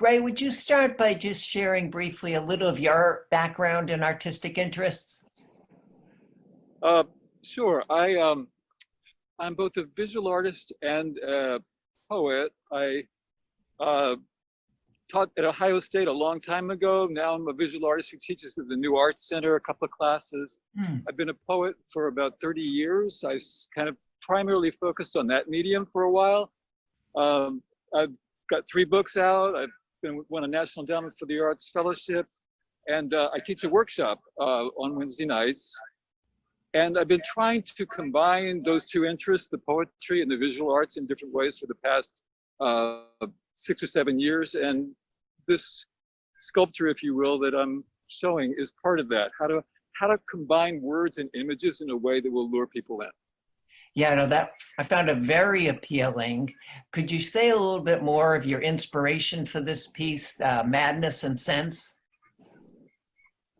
Gray, would you start by just sharing briefly a little of your background and artistic interests? Uh, sure. I'm both a visual artist and a poet. I uh, taught at Ohio State a long time ago. Now I'm a visual artist who teaches at the New Arts Center, a couple of classes. I've been a poet for about 30 years. Kind of primarily focused on that medium for a while. I've got 3 books out. I've won a National Endowment for the Arts Fellowship, and I teach a workshop on Wednesday nights. And I've been trying to combine those 2 interests, the poetry and the visual arts, in different ways for the past 6 or 7 years. And this sculpture, if you will, that I'm showing is part of that. How to combine words and images in a way that will lure people in. Yeah, no, that I found it very appealing. Could you say a little bit more of your inspiration for this piece, Madness and Sense?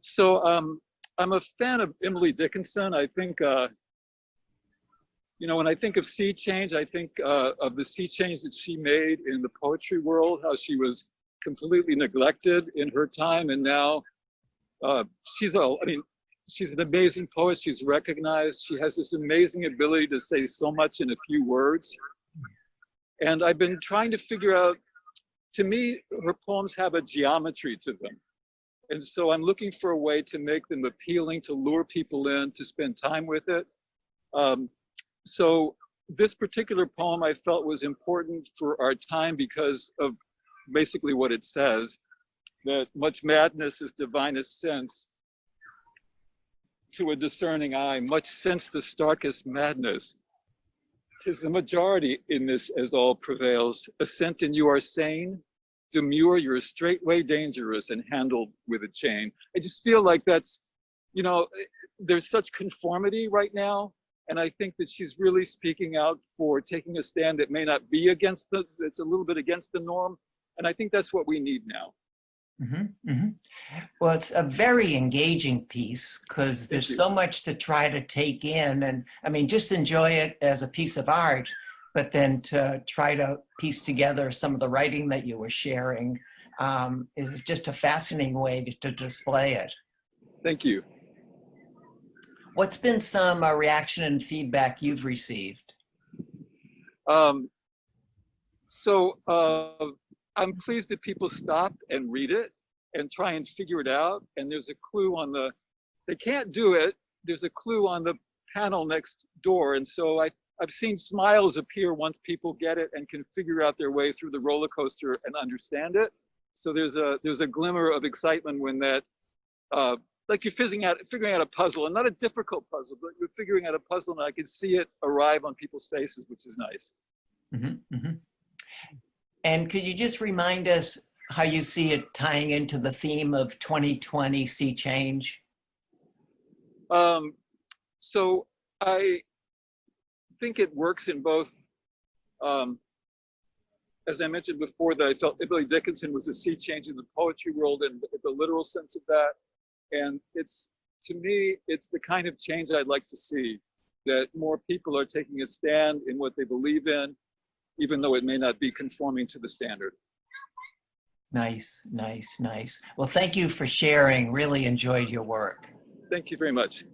So I'm a fan of Emily Dickinson. I think, when I think of sea change, I think of the sea change that she made in the poetry world, how she was completely neglected in her time. And now she's an amazing poet. She's recognized. She has this amazing ability to say so much in a few words. And I've been trying to figure out, to me, her poems have a geometry to them. And so I'm looking for a way to make them appealing, to lure people in, to spend time with it. So this particular poem I felt was important for our time because of basically what it says, that much madness is divinest sense to a discerning eye, much sense the starkest madness. 'Tis the majority in this as all prevails. Assent and you are sane. Demure, you're straightway dangerous and handled with a chain. I just feel like that's, there's such conformity right now. And I think that she's really speaking out for taking a stand that may not be it's a little bit against the norm. And I think that's what we need now. Well, it's a very engaging piece because there's so much to try to take in. And I mean, just enjoy it as a piece of art, but then to try to piece together some of the writing that you were sharing is just a fascinating way to display it. Thank you. What's been some reaction and feedback you've received? I'm pleased that people stop and read it and try and figure it out. And there's a clue they can't do it. There's a clue on the panel next door. And so I've seen smiles appear once people get it and can figure out their way through the roller coaster and understand it. So there's a glimmer of excitement when that, like you're figuring out a puzzle, and not a difficult puzzle, but you're figuring out a puzzle and I can see it arrive on people's faces, which is nice. And could you just remind us how you see it tying into the theme of 2020 sea change? So I think it works in both, as I mentioned before, that I felt Emily Dickinson was a sea change in the poetry world and the literal sense of that. And to me, it's the kind of change I'd like to see, that more people are taking a stand in what they believe in, even though it may not be conforming to the standard. Nice, nice, nice. Well, thank you for sharing. Really enjoyed your work. Thank you very much.